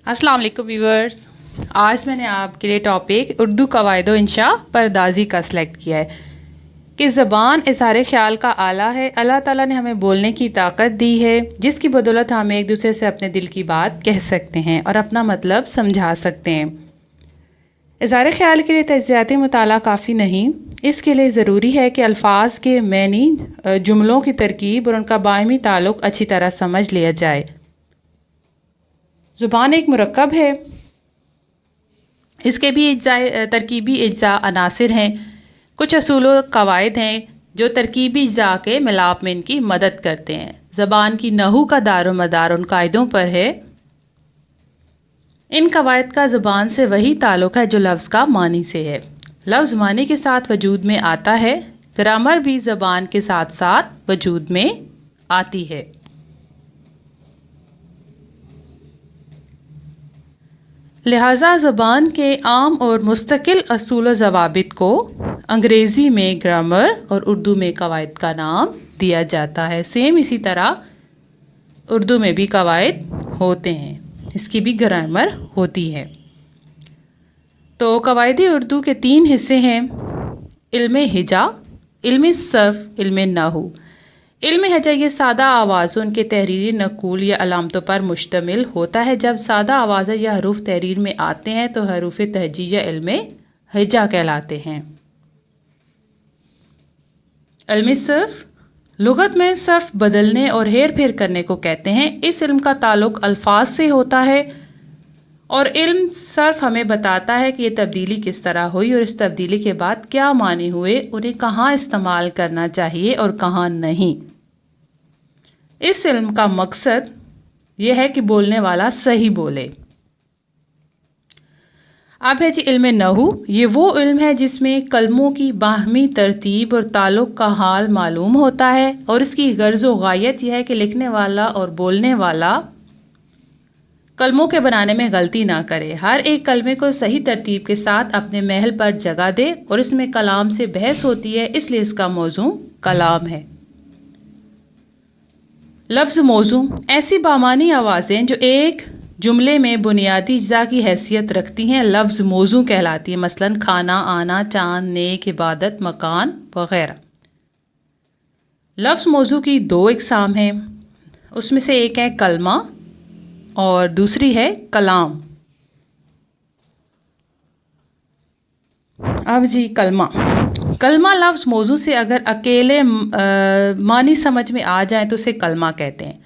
अस्सलाम वालेकुम व्यूअर्स। आज मैंने आपके लिए टॉपिक उर्दू कवायद व इंशा परदाजी का सिलेक्ट किया है कि ज़बान इज़हार ख्याल का आला है। अल्लाह ताला ने हमें बोलने की ताकत दी है, जिसकी बदौलत हम एक दूसरे से अपने दिल की बात कह सकते हैं और अपना मतलब समझा सकते हैं। इज़हार ख्याल के लिए तज्ज़ियाती मुताला काफ़ी नहीं, इसके लिए ज़रूरी है कि अल्फाज के मैनी, जुमलों की तरकीब और उनका बायमी ताल्लुक़ अच्छी तरह समझ लिया जाए। ज़ुबान एक मुरक्कब है, इसके भी तरकीबी अज्जा अनासिर हैं। कुछ असूल व कवायद हैं जो तरकीबी अज्जा के मिलाप में इनकी मदद करते हैं। ज़बान की नहू का दारो मदार उन कायदों पर है। इन कवायद का ज़बान से वही ताल्लुक़ है जो लफ्ज़ का मानी से है। लफ्ज़ मानी के साथ वजूद में आता है, ग्रामर भी ज़बान के साथ साथ वजूद में आती है। लिहाजा ज़बान के आम और मुस्तकिल असूल व ज़वाबित को अंग्रेज़ी में ग्रामर और उर्दू में कवायद का नाम दिया जाता है। सेम इसी तरह उर्दू में भी कवायद होते हैं, इसकी भी ग्रामर होती है। तो कवायदी उर्दू के 3 हिस्से हैं: इल्म हिजा, इल्म सर्फ, इल्म नहू। इल्म हिजा ये सादा आवाज़ों के तहरीरी नकूल या अलामतों पर मुश्तमिल होता है। जब सादा आवाज़ें या हरूफ तहरीर में आते हैं तो हरूफ तहजी या इल्म हिजा कहलाते हैं। इल्म सर्फ, लुगत में सर्फ बदलने और हेर फेर करने को कहते हैं। इस इल्म का ताल्लुक़ अल्फाज से होता है और इल्म सर्फ हमें बताता है कि ये तब्दीली किस तरह हुई और इस तब्दीली के बाद क्या माने हुए, उन्हें कहाँ इस्तेमाल करना चाहिए और कहाँ नहीं। इस इल्म का मकसद ये है कि बोलने वाला सही बोले। अब है जी इल्म नहू। ये वो इल्म है जिसमें कलमों की बाहमी तरतीब और ताल्लुक़ का हाल मालूम होता है और इसकी गर्ज़ व गायत यह है कि लिखने वाला और बोलने वाला कलमों के बनाने में गलती ना करे, हर एक कलमे को सही तरतीब के साथ अपने महल पर जगह दे। और इसमें कलाम से बहस होती है, इसलिए इसका मौजू कलाम है। लफ्ज़ मौजू, ऐसी बामानी आवाज़ें जो एक जुमले में बुनियादी अज्जा की हैसियत रखती हैं, लफ्ज़ मौजू कहलाती है। मसलन खाना, आना, चांद, नेक, इबादत, मकान वगैरह। लफ्ज़ मौजू की 2 इक़साम हैं, उसमें से एक है कलमा और दूसरी है कलाम। अब जी कलमा लफ्ज़ मौजू से अगर अकेले मानी समझ में आ जाए तो उसे कलमा कहते हैं।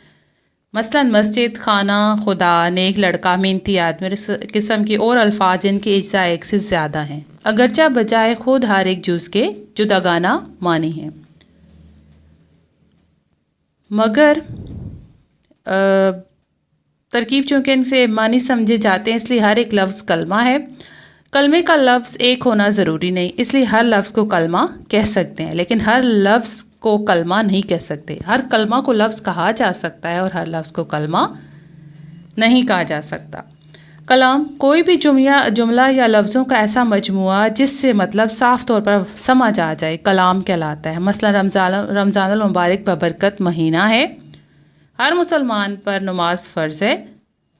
मसलन मस्जिद, खाना, खुदा, नेक लड़का, मेहनती आदमी किस्म के और अल्फाज जिनके इज्जा एक से ज़्यादा हैं, अगरचा बजाय खुद हर एक जुज़ के जुदागाना मानी हैं। मगर तरकीब चूँकि इनसे मानी समझे जाते हैं, इसलिए हर एक लफ्ज़ कलमा है। कलमे का लफ्ज़ एक होना ज़रूरी नहीं, इसलिए हर लफ्ज़ को कलमा कह सकते हैं, लेकिन हर लफ्ज़ को कलमा नहीं कह सकते। हर कलमा को लफ्ज़ कहा जा सकता है और हर लफ्ज़ को कलमा नहीं कहा जा सकता। कलाम कोई भी जुमला या लफ्ज़ों का ऐसा मजमुआ जिससे मतलब साफ़ तौर पर समझ आ जाए, कलाम कहलाता है। मसलन रमज़ानुल मुबारक बबरकत महीना है, हर मुसलमान पर नमाज फ़र्ज़ है।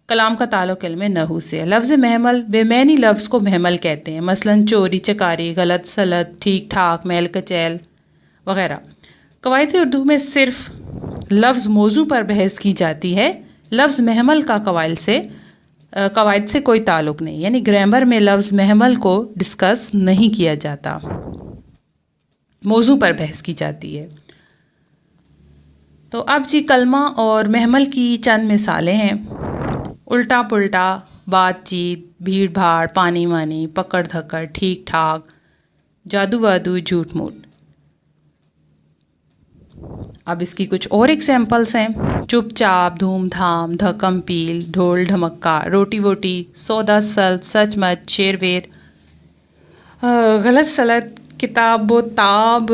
कलाम का ताल्लुक़ इल्म नहू से है। लफ्ज़ महमल, बेमैनी लफ्ज़ को महमल कहते हैं। मसलन चोरी, चकारी, गलत सलत, ठीक ठाक, मैल कचैल वगैरह। कवायद उर्दू में सिर्फ लफ्ज़ मौजू पर बहस की जाती है। लफ्ज़ महमल का कवायद से कोई ताल्लुक़ नहीं, यानी ग्रामर में लफ्ज़ महमल को डिस्कस नहीं किया जाता, मौजू पर बहस की जाती है। तो अब जी कलमा और महमल की चंद मिसालें हैं: उल्टा पुल्टा, बातचीत, भीड़ भाड़, पानी वानी, पकड़ धकड़, ठीक ठाक, जादू वादू, झूठ मूठ। अब इसकी कुछ और एग्जाम्पल्स हैं: चुपचाप, धूमधाम, धक्कम पील, ढोल ढमक्का, रोटी वोटी, सौदा सल्ब, सच मच, शेर वेर, गलत सलत, किताब व ताब,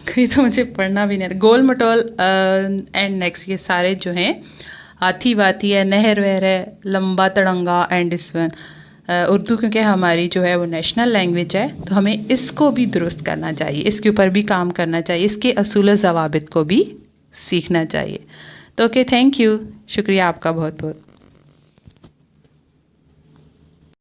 ये तो मुझे पढ़ना भी नहीं, गोल मटोल एंड नेक्स्ट। ये सारे जो हैं हाथी वाथी है, नहर वहर है, लंबा तड़ंगा एंड इस वन। उर्दू क्योंकि हमारी जो है वो नेशनल लैंग्वेज है, तो हमें इसको भी दुरुस्त करना चाहिए, इसके ऊपर भी काम करना चाहिए, इसके असूल ज़वाबित को भी सीखना चाहिए। तो ओके, थैंक यू, शुक्रिया आपका बहुत बहुत।